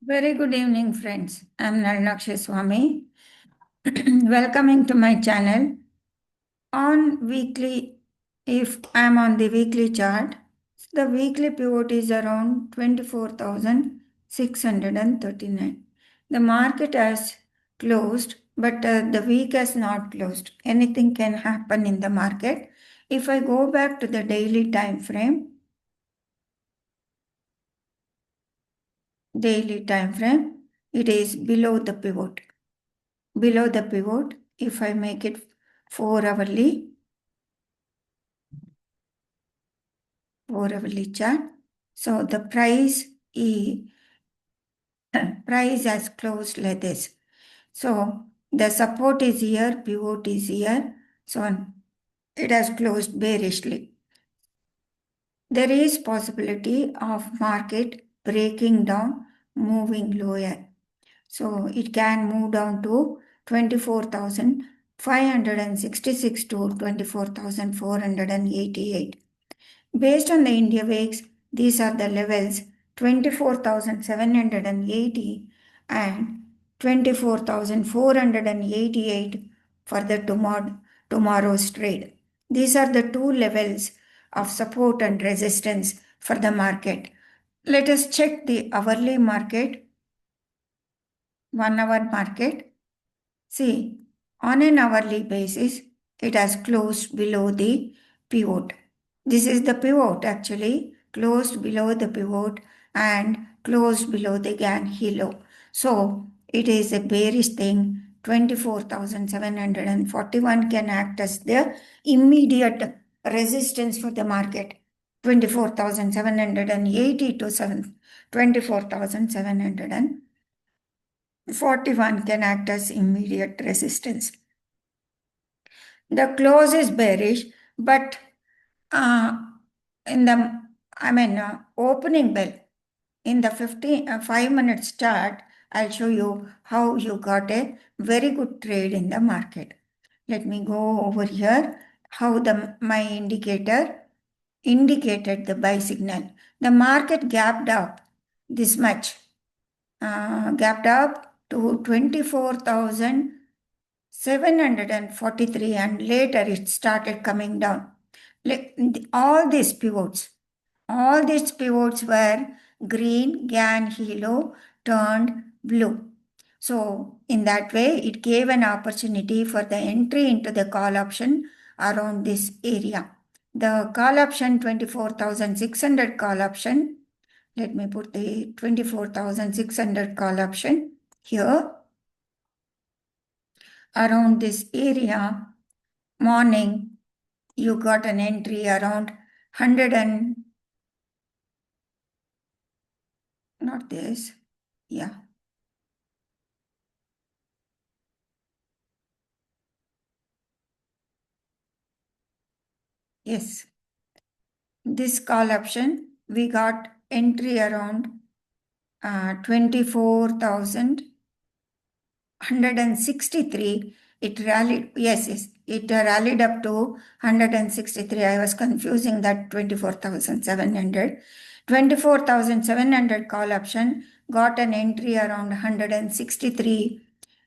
Very good evening, friends. I'm Nalnakshi Swami. Welcoming to my channel. On weekly, if I'm on the weekly chart, the weekly pivot is around 24,639. The market has closed, but the week has not closed. Anything can happen in the market. If I go back to the daily time frame, it is below the pivot. Below the pivot, if I make it 4 hourly chart, so the price has closed like this. So the support is here, pivot is here, so it has closed bearishly. There is possibility of market breaking down, moving lower. So it can move down to 24,566 to 24,488. Based on the India VIX, these are the levels 24,780 and 24,488 for the tomorrow's trade. These are the two levels of support and resistance for the market. Let us check the hourly market, 1 hour market. See, on an hourly basis, it has closed below the pivot. This is the pivot actually, closed below the pivot and closed below the Gann low. So it is a bearish thing. 24,741 can act as the immediate resistance for the market. 24,780 to 24,741 can act as immediate resistance. The close is bearish, but uh, in the opening bell in the 5 minutes chart, I'll show you how you got a very good trade in the market. Let me go over here how my indicator indicated the buy signal. The market gapped up this much, gapped up to 24,743 and later it started coming down. All these pivots were green, Gann Hilo turned blue. So in that way, it gave an opportunity for the entry into the call option around this area. The call option 24,600 call option. Let me put the 24,600 call option here. Around this area, morning, you got an entry around 100 and not this, yeah. Yes, this call option, we got entry around 24,163. It rallied, yes, it rallied up to 163. I was confusing that 24,700. 24,700 call option got an entry around 163.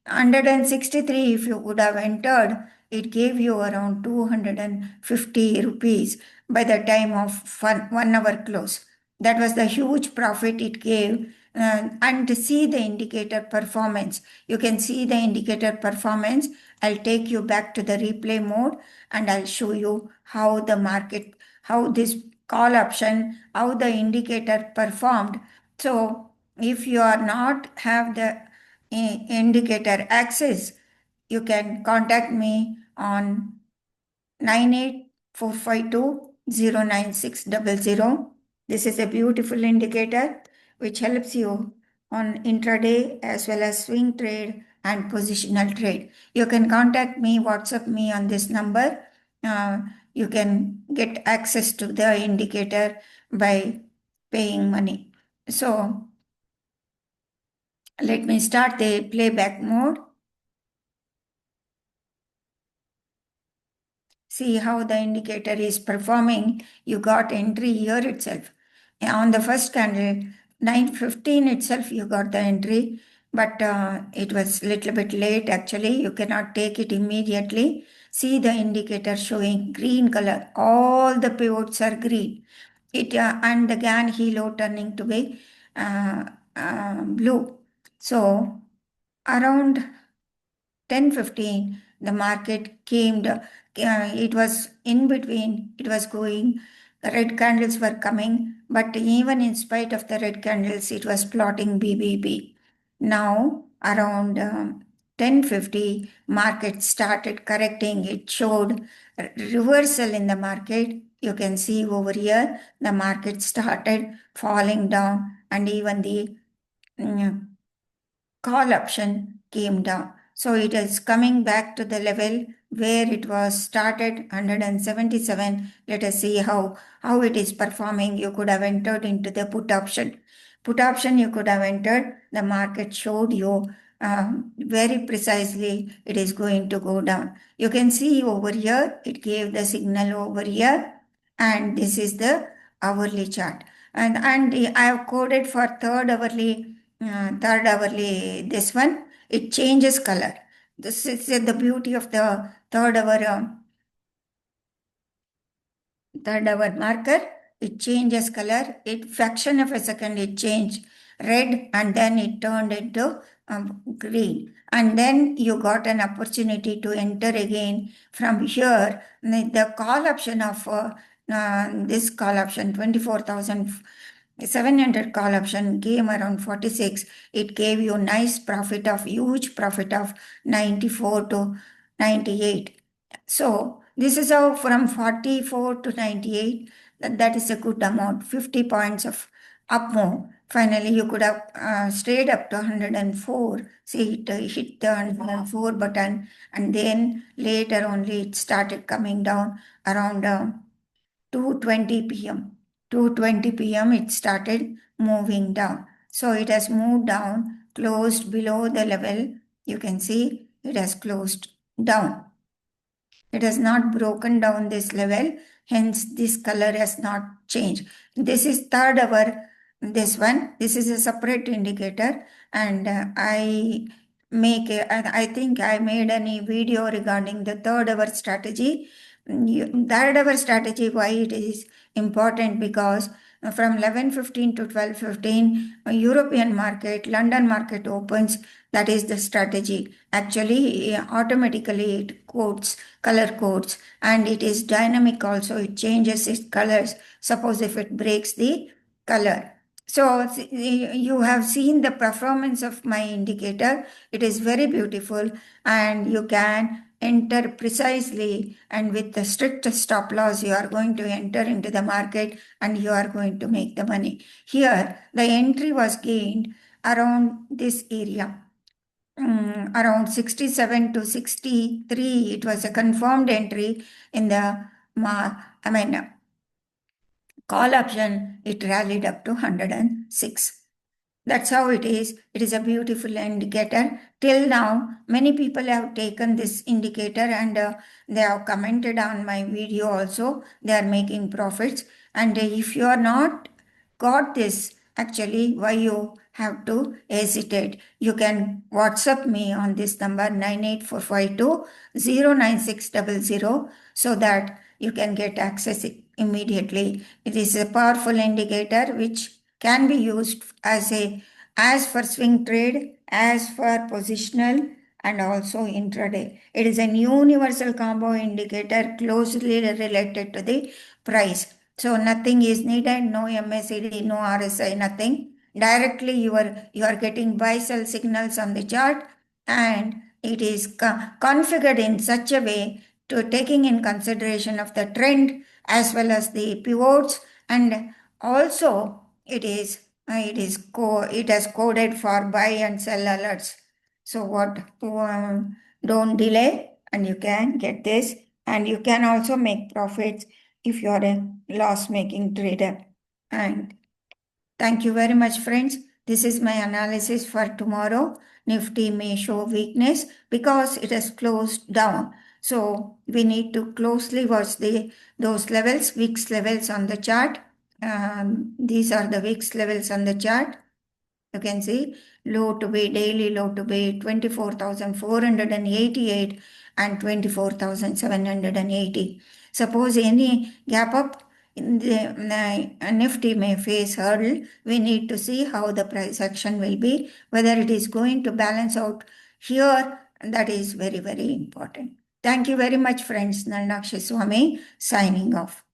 163, if you would have entered, it gave you around 250 rupees by the time of 1 hour close. That was the huge profit it gave. And to see the indicator performance, you can see the indicator performance. I'll take you back to the replay mode and I'll show you how the market, how this call option, how the indicator performed. So if you are not have the indicator access, you can contact me on 9845209600. This is a beautiful indicator which helps you on intraday as well as swing trade and positional trade. You can contact me, WhatsApp me on this number. You can get access to the indicator by paying money. So let me start the playback mode. See how the indicator is performing. You got entry here itself. On the first candle, 9:15 itself you got the entry, but it was little bit late actually. You cannot take it immediately. See the indicator showing green color. All the pivots are green. And the GAN helo turning to be uh, blue. So around 10:15 the market came it was in between, it was going, red candles were coming, but even in spite of the red candles it was plotting BBB. Now around 10:50 market started correcting, it showed reversal in the market. You can see over here the market started falling down, and even the mm, call option came down. So it is coming back to the level where it was started, 177. Let us see how it is performing. You could have entered into the put option. Put option you could have entered. The market showed you very precisely it is going to go down. You can see over here, it gave the signal over here, and this is the hourly chart. And I have coded for third hourly, this one, it changes color. This is the beauty of the third hour marker. It changes color. It fraction of a second it changed red, and then it turned into green. And then you got an opportunity to enter again from here. The call option of this call option 24,700 call option came around 46. It gave you nice profit of huge profit of 94 to 98. So this is how from 44 to 98, that is a good amount, 50 points of up move. Finally, you could have stayed up to 104. See, it hit the 104 button, and then later only it started coming down around 2:20 p.m. 2:20 p.m. it started moving down. So it has moved down, closed below the level. You can see it has closed down. It has not broken down this level, hence this color has not changed. This is third hour, this one. This is a separate indicator, and I think I made any video regarding the third hour strategy. Third hour strategy, why it is important, because from 11:15 to 12:15, European market, London market opens. That is the strategy. Actually, automatically it codes, color codes, and it is dynamic also. It changes its colors. Suppose if it breaks the color. So you have seen the performance of my indicator. It is very beautiful, and you can enter precisely, and with the strict stop loss you are going to enter into the market and you are going to make the money. Here the entry was gained around this area, around 67 to 63. It was a confirmed entry in the call option. It rallied up to 106. That's how it is. It is a beautiful indicator. Till now, many people have taken this indicator, and they have commented on my video also. They are making profits. And if you are not got this, actually, why you have to hesitate? You can WhatsApp me on this number 98452 so that you can get access immediately. It is a powerful indicator which can be used as for swing trade, as for positional, and also intraday. It is a universal combo indicator closely related to the price. So nothing is needed, no MACD, no RSI, nothing. Directly you are getting buy sell signals on the chart, and it is configured in such a way to taking in consideration of the trend as well as the pivots, and also it has coded for buy and sell alerts. So don't delay, and you can get this, and you can also make profits if you are a loss making trader. And thank you very much, friends. This is my analysis for tomorrow. Nifty may show weakness because it has closed down. So we need to closely watch those levels, VIX levels on the chart. These are the VIX levels on the chart. You can see low to be, daily low to be 24,488 and 24,780. Suppose any gap up in the Nifty may face hurdle. We need to see how the price action will be, whether it is going to balance out here. That is very, very important. Thank you very much, friends. Nalnakshi Swami signing off.